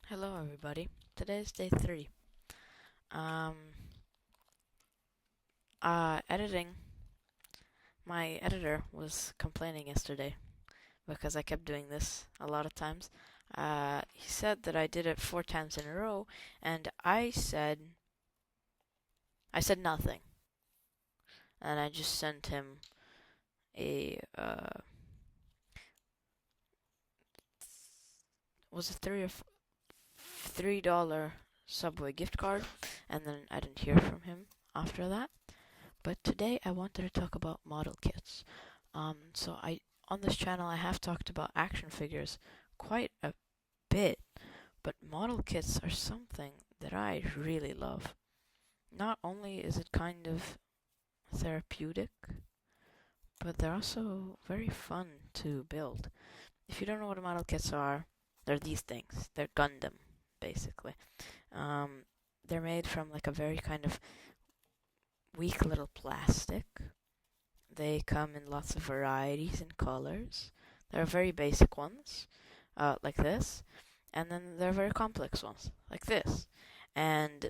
Hello, everybody. Today's day 3. Um, Editing. My editor was complaining yesterday because I kept doing this a lot of times. He said that I did it 4 times in a row, and I said nothing, and I just sent him a was it $3 Subway gift card, and then I didn't hear from him after that. But today I wanted to talk about model kits. So on this channel I have talked about action figures quite a bit, but model kits are something that I really love. Not only is it kind of therapeutic, but they're also very fun to build. If you don't know what model kits are, they're these things. They're Gundam, basically. Um, they're made from like a very kind of weak little plastic. They come in lots of varieties and colors. There are very basic ones, like this, and then there are very complex ones, like this. And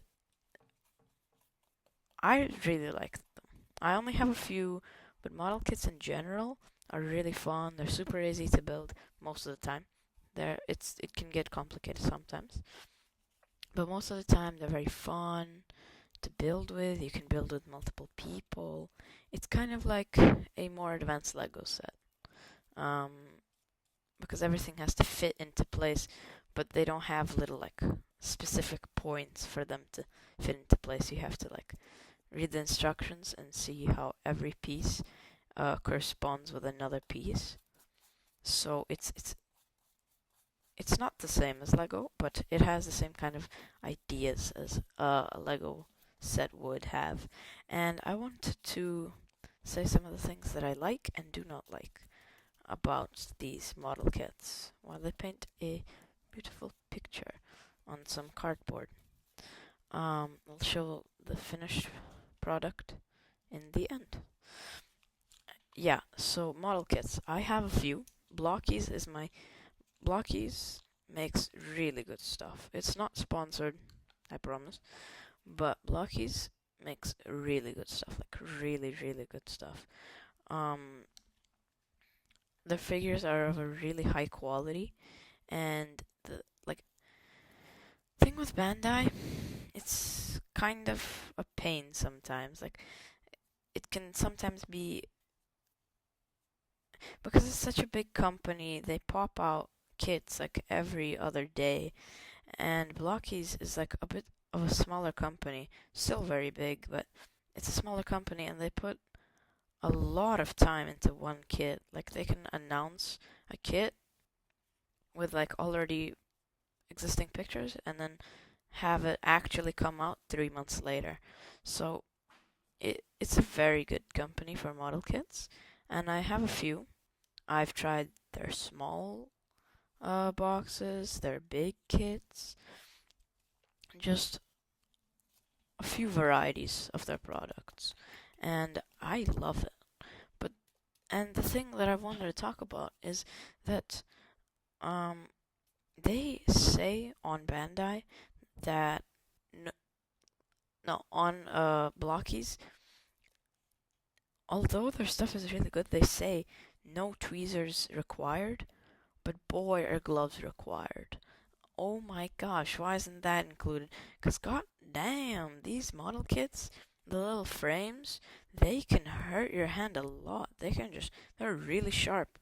I really like them. I only have a few, but model kits in general are really fun. They're super easy to build most of the time. It can get complicated sometimes, but most of the time they're very fun to build with. You can build with multiple people. It's kind of like a more advanced Lego set. Um, because everything has to fit into place, but they don't have little like specific points for them to fit into place. You have to like read the instructions and see how every piece corresponds with another piece. So it's not the same as Lego, but it has the same kind of ideas as a Lego set would have. And I wanted to say some of the things that I like and do not like about these model kits while they paint a beautiful picture on some cardboard. I'll show the finished product in the end. Yeah, so model kits. I have a few. Blokees is my Blokees makes really good stuff. It's not sponsored, I promise, but Blokees makes really good stuff, like really, really good stuff. Um, the figures are of a really high quality, and the like thing with Bandai, it's kind of a pain sometimes. Like it can sometimes be because it's such a big company, they pop out kits like every other day, and Blockies is like a bit of a smaller company, still very big, but it's a smaller company, and they put a lot of time into one kit. Like they can announce a kit with like already existing pictures and then have it actually come out 3 months later. So it's a very good company for model kits, and I have a few. I've tried their small boxes, their big kits, just a few varieties of their products, and I love it. But and the thing that I wanted to talk about is that um they say on Bandai that no, no on Blockies, although their stuff is really good, they say no tweezers required, but boy are gloves required. Oh my gosh, why isn't that included? Because god damn, these model kits, the little frames, they can hurt your hand a lot. They're really sharp.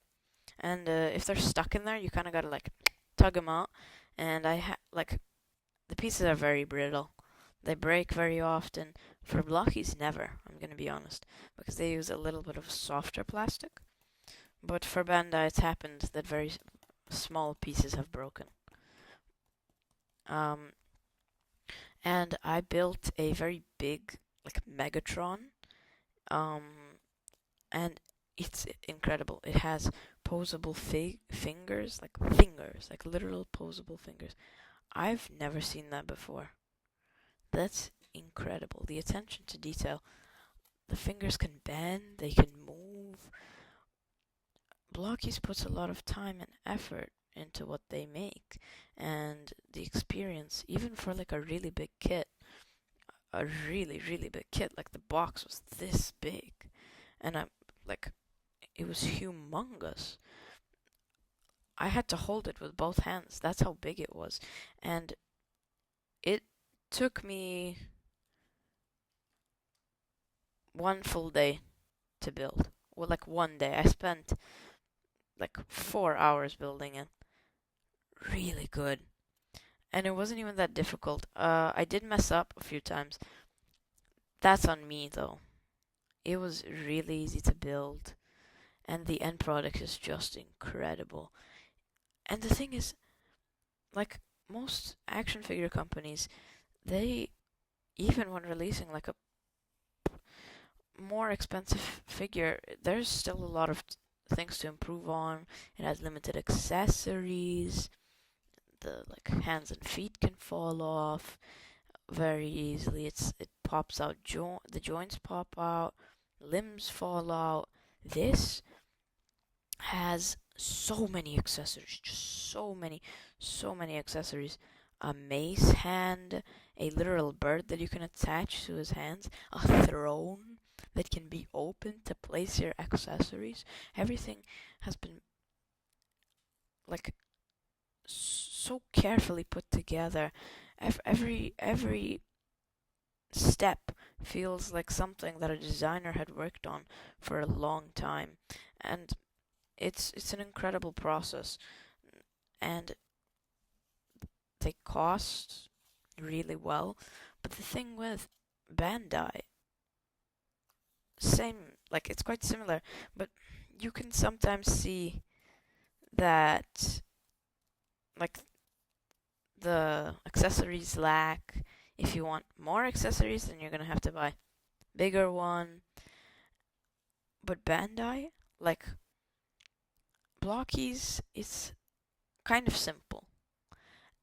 And if they're stuck in there, you kind of gotta like tug them out. And like, the pieces are very brittle. They break very often. For Blockies, never, I'm gonna be honest, because they use a little bit of softer plastic. But for Bandai, it's happened that very small pieces have broken. Um, and I built a very big, like Megatron, um, and it's incredible. It has posable fingers, like literal posable fingers. I've never seen that before. That's incredible. The attention to detail. The fingers can bend, they can move. Blockies puts a lot of time and effort into what they make, and the experience, even for like a really big kit. A really, really big kit. Like the box was this big. And I'm like, it was humongous. I had to hold it with both hands. That's how big it was. And it took me one full day to build. Well, like one day. I spent like 4 hours building it. Really good. And it wasn't even that difficult. I did mess up a few times. That's on me though. It was really easy to build, and the end product is just incredible. And the thing is, like most action figure companies, they, even when releasing like a more expensive figure, there's still a lot of things to improve on. It has limited accessories. The like hands and feet can fall off very easily. It pops out. The joints pop out. Limbs fall out. This has so many accessories, just so many accessories. A mace hand, a literal bird that you can attach to his hands, a throne that can be opened to place your accessories. Everything has been like so carefully put together. Every step feels like something that a designer had worked on for a long time, and it's an incredible process, and they cost really well. But the thing with Bandai, same, like it's quite similar, but you can sometimes see that like the accessories lack. If you want more accessories, then you're gonna have to buy bigger one. But Bandai, like Blokees, is kind of simple.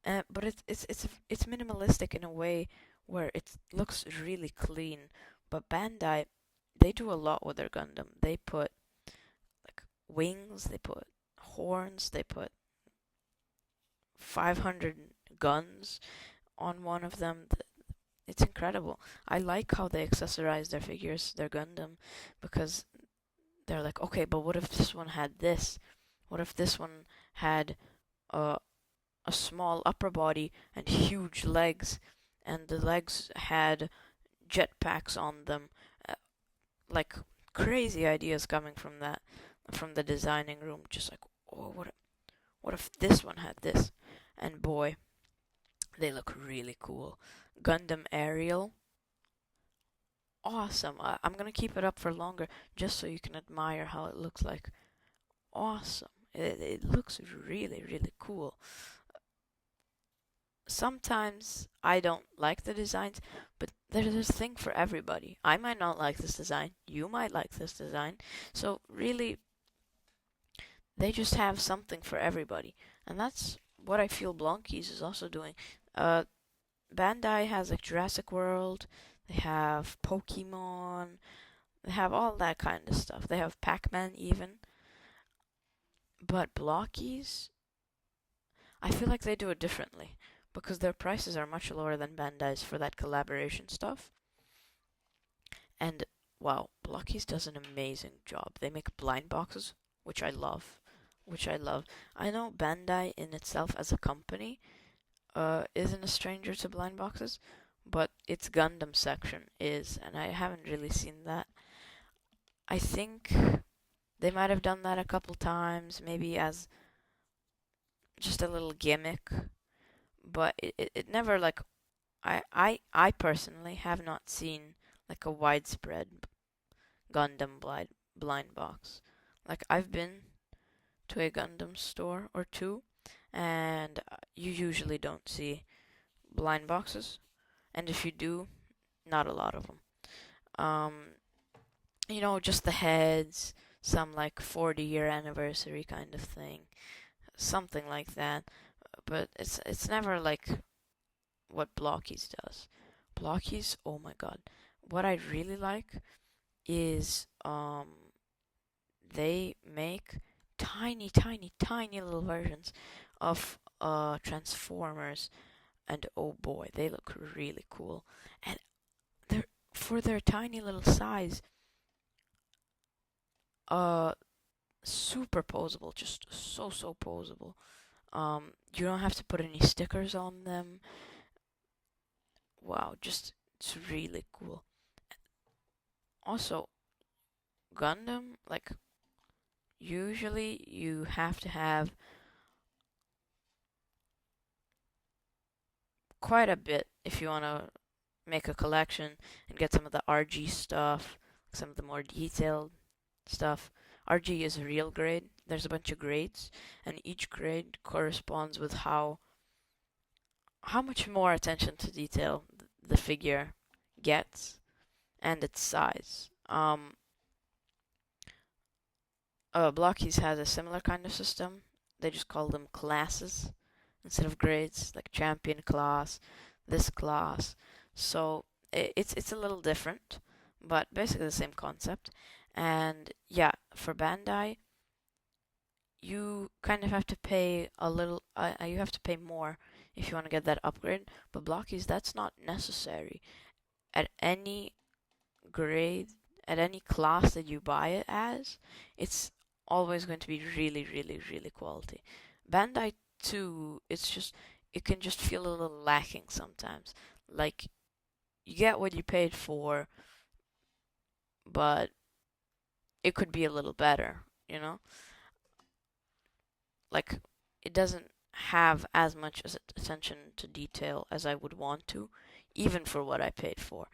But it's minimalistic in a way where it looks really clean. But Bandai, they do a lot with their Gundam. They put like wings, they put horns, they put 500 guns on one of them. It's incredible. I like how they accessorize their figures, their Gundam, because they're like, okay, but what if this one had this? What if this one had a small upper body and huge legs, and the legs had jetpacks on them? Uh, like crazy ideas coming from that, from the designing room. Just like, oh, what if this one had this? And boy, they look really cool. Gundam Aerial, awesome. I'm gonna keep it up for longer just so you can admire how it looks like. Awesome. It looks really, really cool. Sometimes I don't like the designs, but there's this thing for everybody. I might not like this design. You might like this design. So really, they just have something for everybody. And that's what I feel Blokees is also doing. Uh, Bandai has like Jurassic World, they have Pokemon, they have all that kind of stuff. They have Pac-Man even. But Blokees, I feel like they do it differently because their prices are much lower than Bandai's for that collaboration stuff. And wow, Blokees does an amazing job. They make blind boxes, which I love. Which I love. I know Bandai in itself as a company isn't a stranger to blind boxes, but its Gundam section is, and I haven't really seen that. I think they might have done that a couple times, maybe as just a little gimmick, but it never like I personally have not seen like a widespread Gundam blind box. Like I've been to a Gundam store or two, and you usually don't see blind boxes, and if you do, not a lot of them. Um, just the heads, some like 40-year anniversary kind of thing, something like that. But it's never like what Blokees does. Blokees, oh my god, what I really like is they make tiny, tiny, tiny little versions of Transformers. and oh boy, they look really cool. And they're for their tiny little size, uh, super posable, just so posable. You don't have to put any stickers on them. Wow, just it's really cool. Also, Gundam, like usually you have to have quite a bit if you want to make a collection and get some of the RG stuff, some of the more detailed stuff. RG is a real grade. There's a bunch of grades, and each grade corresponds with how much more attention to detail the figure gets and its size. Blokees has a similar kind of system. They just call them classes instead of grades, like champion class, this class. So it's a little different, but basically the same concept. And yeah, for Bandai, you kind of have to pay a little. You have to pay more if you want to get that upgrade. But Blokees, that's not necessary. At any grade, at any class that you buy it as, it's always going to be really quality. Bandai 2, it can just feel a little lacking sometimes. Like you get what you paid for, but it could be a little better, you know? Like it doesn't have as much attention to detail as I would want to, even for what I paid for.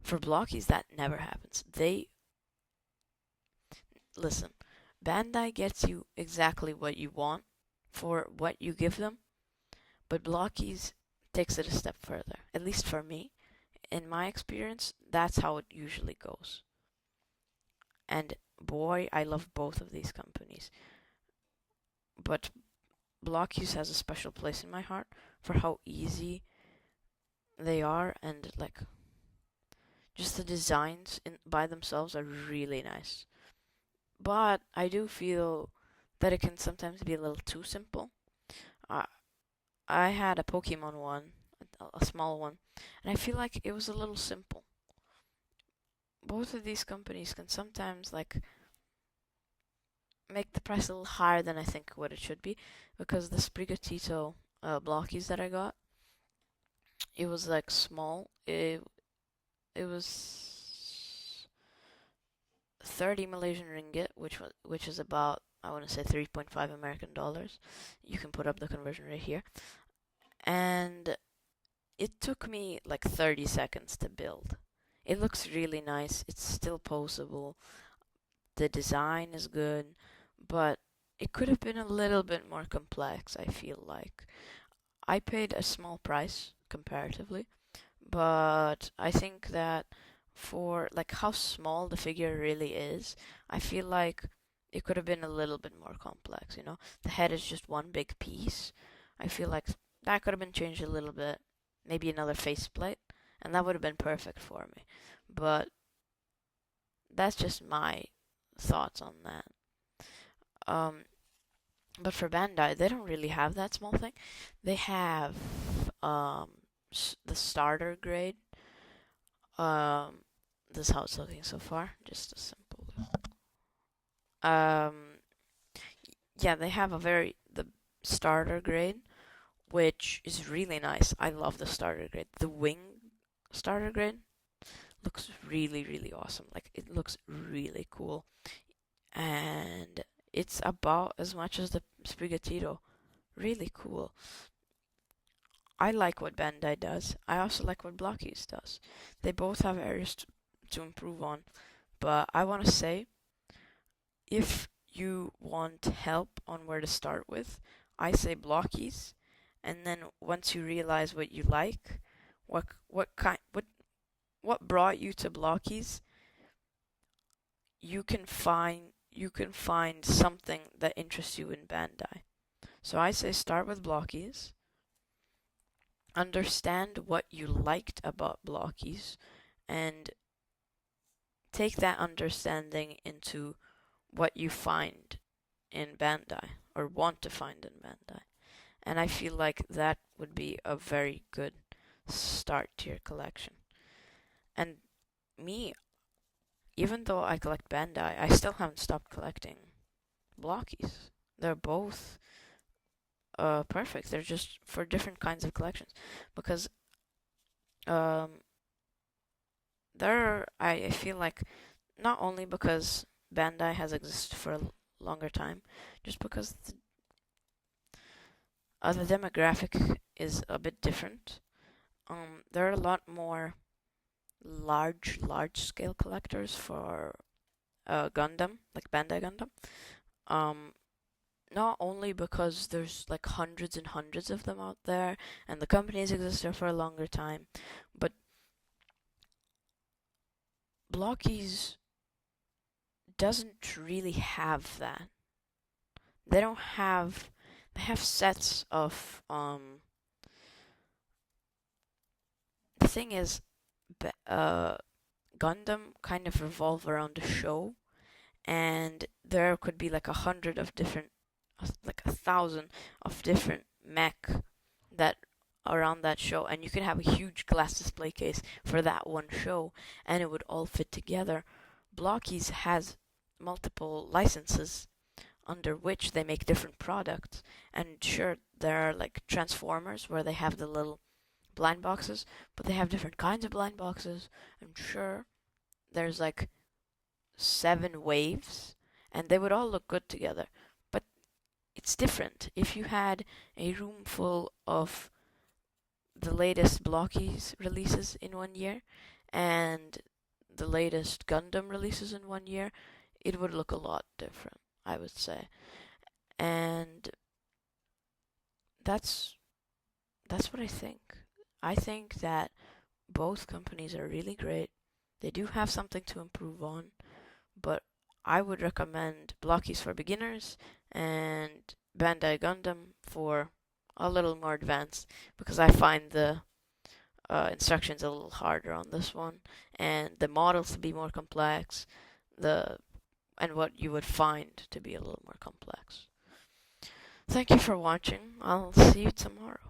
For Blokees, that never happens. Listen, Bandai gets you exactly what you want for what you give them, but Blokees takes it a step further. At least for me, in my experience, that's how it usually goes. And boy, I love both of these companies. But Blokees has a special place in my heart for how easy they are, and like just the designs by themselves are really nice. But I do feel that it can sometimes be a little too simple. Uh, I had a Pokemon one, a small one, and I feel like it was a little simple. Both of these companies can sometimes like make the price a little higher than I think what it should be, because the Sprigatito Blokees that I got, it was like small. It was 30 Malaysian ringgit, which is about, I want to say, 3.5 American dollars. You can put up the conversion rate here. And it took me like 30 seconds to build. It looks really nice. It's still poseable. The design is good, but it could have been a little bit more complex, I feel like. I paid a small price comparatively, but I think that for like how small the figure really is, I feel like it could have been a little bit more complex, you know? The head is just one big piece. I feel like that could have been changed a little bit. Maybe another faceplate, and that would have been perfect for me. But that's just my thoughts on that. Um, but for Bandai, they don't really have that small thing. They have um, the starter grade. Um, this is how it's looking so far. Just a simple. Um, yeah, they have the starter grade, which is really nice. I love the starter grade. The wing starter grade looks really awesome. Like it looks really cool, and it's about as much as the Sprigatito. Really cool. I like what Bandai does. I also like what Blokees does. They both have areas to improve on, but I want to say, if you want help on where to start with, I say Blokees, and then once you realize what you like, what brought you to Blokees, you can find something that interests you in Bandai. So I say start with Blokees, understand what you liked about Blokees, and take that understanding into what you find in Bandai or want to find in Bandai. and I feel like that would be a very good start to your collection. And me, even though I collect Bandai, I still haven't stopped collecting Blockies. They're both perfect. They're just for different kinds of collections because um there I feel like not only because Bandai has existed for a longer time, just because the demographic is a bit different. There are a lot more large scale collectors for Gundam, like Bandai Gundam. Um, Not only because there's like hundreds and hundreds of them out there, and the companies existed for a longer time, but Blockies doesn't really have that. They don't have. They have sets of. The thing is, Gundam kind of revolve around a show, and there could be like 100 of different, like 1,000 of different mech that around that show, and you could have a huge glass display case for that one show, and it would all fit together. Blockies has multiple licenses under which they make different products, and sure, there are like Transformers where they have the little blind boxes, but they have different kinds of blind boxes. I'm sure there's like 7 waves, and they would all look good together. But it's different. If you had a room full of the latest Blockies releases in one year and the latest Gundam releases in one year, it would look a lot different, I would say. And that's that's what I think. I think that both companies are really great. They do have something to improve on, but I would recommend Blockies for beginners and Bandai Gundam for a little more advanced because I find the instructions a little harder on this one and the models to be more complex, the and what you would find to be a little more complex. Thank you for watching. I'll see you tomorrow.